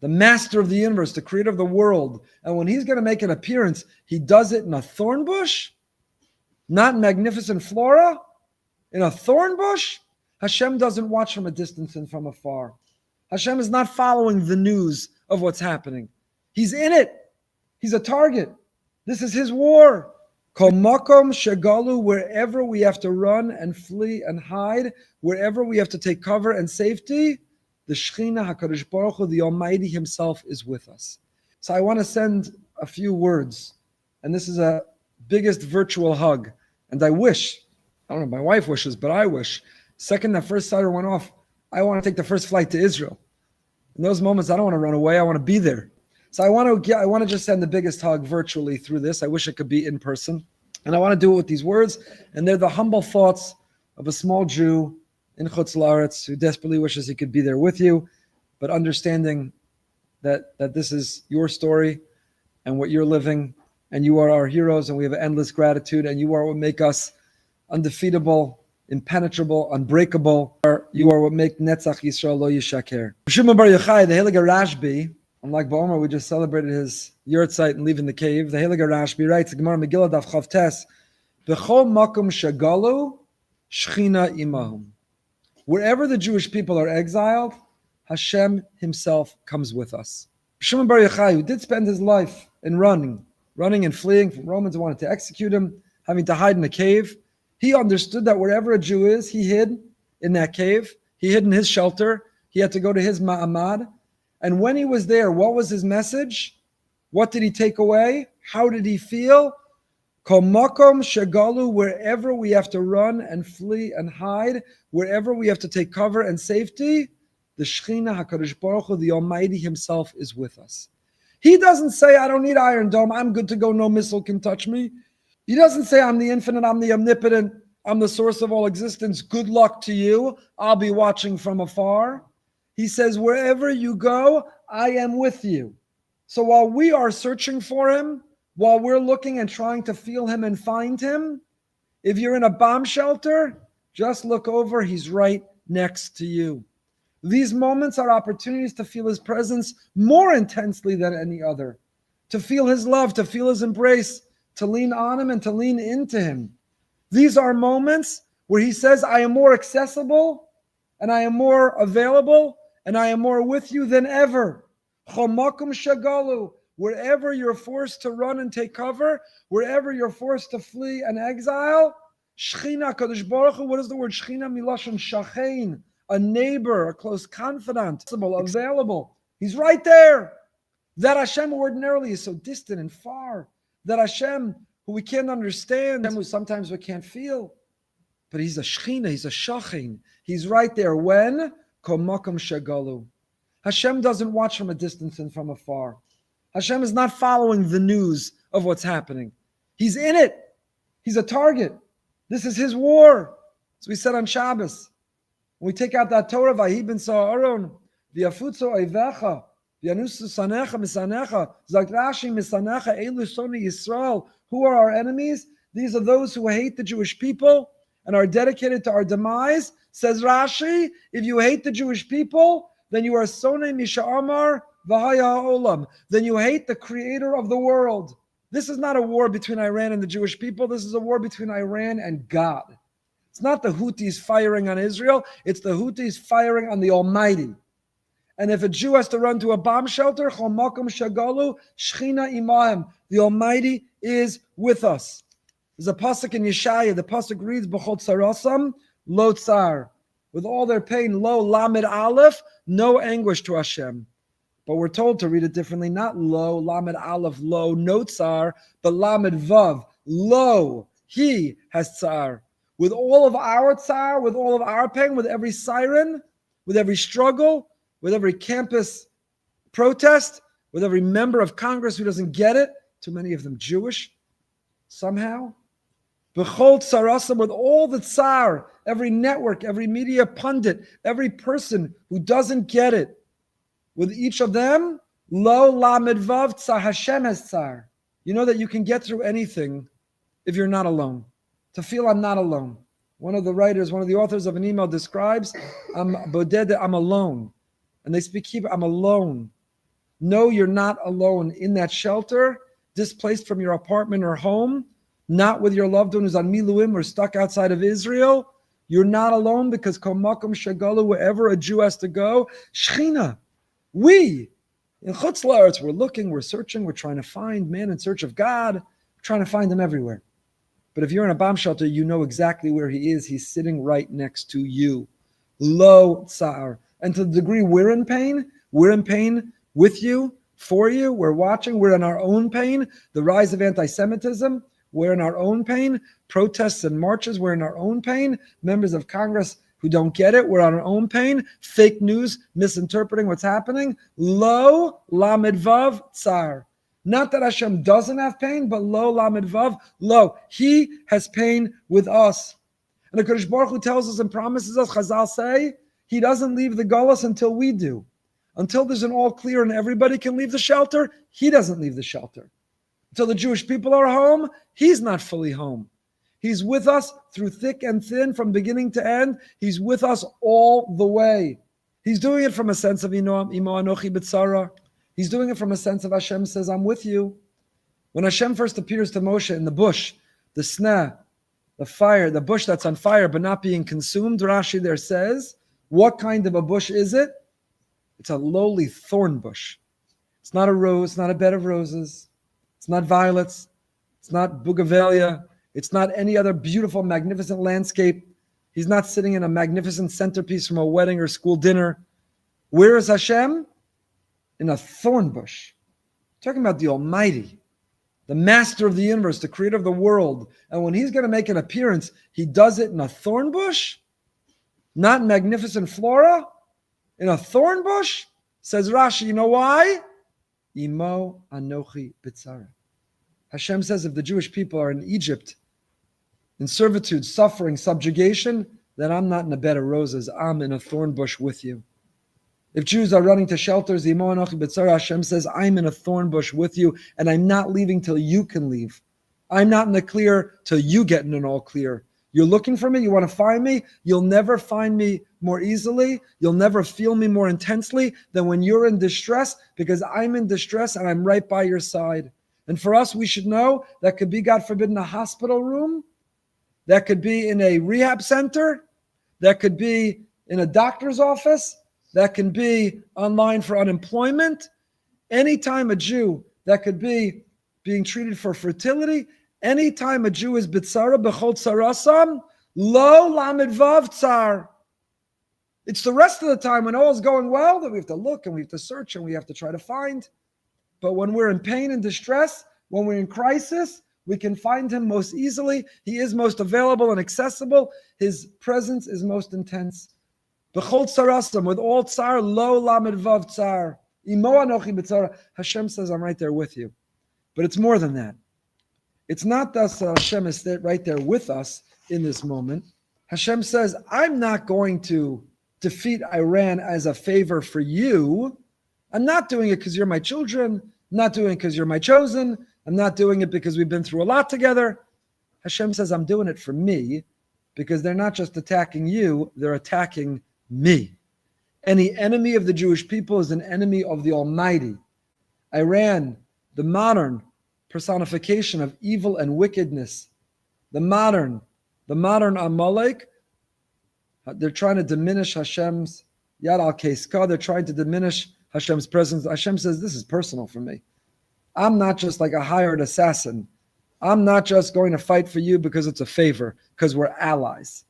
the master of the universe, the creator of the world. And when he's going to make an appearance, he does it in a thorn bush, not in magnificent flora, in a thorn bush. Hashem doesn't watch from a distance and from afar. Hashem is not following the news of what's happening. He's in it. He's a target. This is his war. Kol makom shegalu, wherever we have to run and flee and hide, wherever we have to take cover and safety, the Shechina HaKadosh Baruch Hu, the Almighty himself, is with us. So I want to send a few words, and this is a biggest virtual hug. And I wish, I don't know, my wife wishes, but I wish, second that first siren went off, I want to take the first flight to Israel. In those moments, I don't want to run away. I want to be there. So I want to just send the biggest hug virtually through this. I wish it could be in person. And I want to do it with these words. And they're the humble thoughts of a small Jew in Chutz La'aretz who desperately wishes he could be there with you, but understanding that this is your story and what you're living, and you are our heroes, and we have endless gratitude, and you are what make us undefeatable, impenetrable, unbreakable. You are what make Netzach Yisrael Lo Yishaker. Shimon Bar Yochai, the Heilige Rashbi, unlike Ba'omer, we just celebrated his yurtzeit and leaving the cave. The Heilige Rashbi writes, the Gemara Megillah Daf Chav Tes, B'chol makom shagalu, Shechina imahum. Wherever the Jewish people are exiled, Hashem himself comes with us. Shimon Bar Yochai, who did spend his life in running and fleeing from Romans who wanted to execute him, having to hide in a cave, he understood that wherever a Jew is, he hid in that cave. He hid in his shelter. He had to go to his ma'amad. And when he was there, what was his message? What did he take away? How did he feel? Kol makom shegalu, wherever we have to run and flee and hide, wherever we have to take cover and safety, the Shechina HaKadosh Baruch Hu, the Almighty himself, is with us. He doesn't say, I don't need Iron Dome, I'm good to go, no missile can touch me. He doesn't say, I'm the infinite, I'm the omnipotent, I'm the source of all existence, good luck to you, I'll be watching from afar. He says, wherever you go, I am with you. So while we are searching for him, while we're looking and trying to feel him and find him, if you're in a bomb shelter, just look over, he's right next to you. These moments are opportunities to feel his presence more intensely than any other, to feel his love, to feel his embrace, to lean on him and to lean into him. These are moments where he says, I am more accessible and I am more available and I am more with you than ever. Chomakum shagalu, wherever you're forced to run and take cover, wherever you're forced to flee and exile, Shechina, Kadosh Baruch Hu, what is the word Shechina? Milashon shachein, a neighbor, a close confidant, available. He's right there. That Hashem ordinarily is so distant and far. That Hashem, who we can't understand, who sometimes we can't feel. But he's a Shechina, he's a shachein. He's right there. When? Kol makom shagalu. Hashem doesn't watch from a distance and from afar. Hashem is not following the news of what's happening. He's in it. He's a target. This is his war. As we said on Shabbos. When we take out that Torah, Vahi ben Sa'aron, V'yafutzo Eivecha, V'yanusu Sanecha Misanecha, Zakt Rashi Misanecha, Elu Soni Yisrael. Who are our enemies? These are those who hate the Jewish people and are dedicated to our demise. Says Rashi, if you hate the Jewish people, then you are Sonei Misha'amar V'haya Olam. Then you hate the creator of the world. This is not a war between Iran and the Jewish people. This is a war between Iran and God. It's not the Houthis firing on Israel. It's the Houthis firing on the Almighty. And if a Jew has to run to a bomb shelter, Chol makom shagalu, Shechina imahem. The Almighty is with us. There's a pasuk in Yeshaya. The pasuk reads, B'chol tzarasam, lo tsar. With all their pain, lo lamed aleph, no anguish to Hashem. But we're told to read it differently, not lo, lamed aleph, lo, no tsar, but lamed vav, lo, he has tsar. With all of our tsar, with all of our pain, with every siren, with every struggle, with every campus protest, with every member of Congress who doesn't get it, too many of them Jewish, somehow. B'chol tzarasam, with all the tsar, every network, every media pundit, every person who doesn't get it, with each of them, lo lamed vav tsar, Hashem has tsar. You know that you can get through anything if you're not alone. To feel I'm not alone. One of the authors of an email describes, I'm boded, I'm alone. And they speak Hebrew, I'm alone. know you're not alone in that shelter, displaced from your apartment or home, not with your loved one who's on miluim or stuck outside of Israel. You're not alone because kol makom shagalu, wherever a Jew has to go, Shechina, we in Chutz La'aretz, we're looking, we're searching, we're trying to find man in search of God, we're trying to find him everywhere. But if you're in a bomb shelter, you know exactly where he is. He's sitting right next to you. Lo tsar. And to the degree we're in pain with you, for you. We're watching. We're in our own pain. The rise of anti-Semitism, we're in our own pain. Protests and marches, we're in our own pain. Members of Congress who don't get it, we're on our own pain. Fake news, misinterpreting what's happening. Lo lamed vav tsar. Not that Hashem doesn't have pain, but lo lamed vav, lo. He has pain with us. And the Kadosh Baruch Hu tells us and promises us, Chazal say, he doesn't leave the galus until we do. Until there's an all clear and everybody can leave the shelter, he doesn't leave the shelter. Until the Jewish people are home, he's not fully home. He's with us through thick and thin, from beginning to end. He's with us all the way. He's doing it from a sense of Imo Anochi B'tzara. He's doing it from a sense of Hashem says, I'm with you. When Hashem first appears to Moshe in the bush, the sneh, the fire, the bush that's on fire but not being consumed, Rashi there says, what kind of a bush is it? It's a lowly thorn bush. It's not a rose, it's not a bed of roses. It's not violets. It's not bougainvillea. It's not any other beautiful, magnificent landscape. He's not sitting in a magnificent centerpiece from a wedding or school dinner. Where is Hashem? In a thorn bush. Talking about the Almighty, the master of the universe, the creator of the world. And when he's going to make an appearance, he does it in a thorn bush, not in magnificent flora, in a thorn bush. Says Rashi, you know why? Imo Anochi B'tzara. Hashem says if the Jewish people are in Egypt, in servitude, suffering, subjugation, then I'm not in a bed of roses. I'm in a thorn bush with you. If Jews are running to shelters, Imo Anochi B'tzara, Hashem says, I'm in a thorn bush with you, and I'm not leaving till you can leave. I'm not in the clear till you get in an all clear. You're looking for me, you want to find me, you'll never find me more easily, you'll never feel me more intensely than when you're in distress, because I'm in distress and I'm right by your side. And for us, we should know that could be, God forbid, in a hospital room, that could be in a rehab center, that could be in a doctor's office, that can be online for unemployment. Anytime a Jew, that could be being treated for fertility. Anytime a Jew is bitzara b'chol tzarasam, lo lamed vav tsar. It's the rest of the time when all is going well that we have to look and we have to search and we have to try to find. But when we're in pain and distress, when we're in crisis, we can find him most easily. He is most available and accessible. His presence is most intense. B'chol tzarasam, with all tsar, lo lamed vav tsar. Imo anochi b'tzara. Hashem says, I'm right there with you. But it's more than that. It's not that Hashem is right there with us in this moment. Hashem says, I'm not going to defeat Iran as a favor for you. I'm not doing it because you're my children. I'm not doing it because you're my chosen. I'm not doing it because we've been through a lot together. Hashem says, I'm doing it for me because they're not just attacking you, they're attacking me. Any enemy of the Jewish people is an enemy of the Almighty. Iran, the modern personification of evil and wickedness, the modern Amalek, they're trying to diminish Hashem's Yad al-Keiska, they're trying to diminish Hashem's presence. Hashem says, this is personal for me. I'm not just like a hired assassin. I'm not just going to fight for you because it's a favor, because we're allies.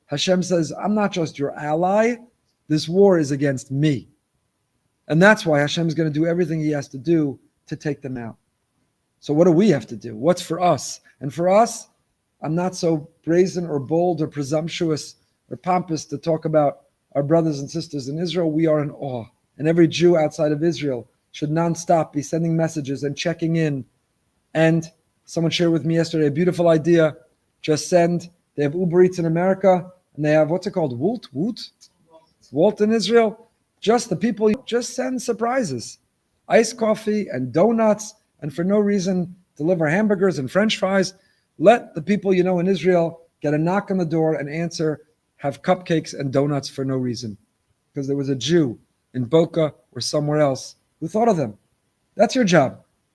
Hashem says, I'm not just your ally. This war is against me. And that's why Hashem is going to do everything he has to do to take them out. So what do we have to do? What's for us? And for us, I'm not so brazen or bold or presumptuous or pompous to talk about our brothers and sisters in Israel. We are in awe. And every Jew outside of Israel should nonstop be sending messages and checking in. And someone shared with me yesterday a beautiful idea. Just send, they have Uber Eats in America, and they have, what's it called? Walt in Israel. Just the people, just send surprises. Iced coffee and donuts, and for no reason, deliver hamburgers and French fries. Let the people you know in Israel get a knock on the door and answer, have cupcakes and donuts for no reason. Because there was a Jew in Boca or somewhere else who thought of them. That's your job.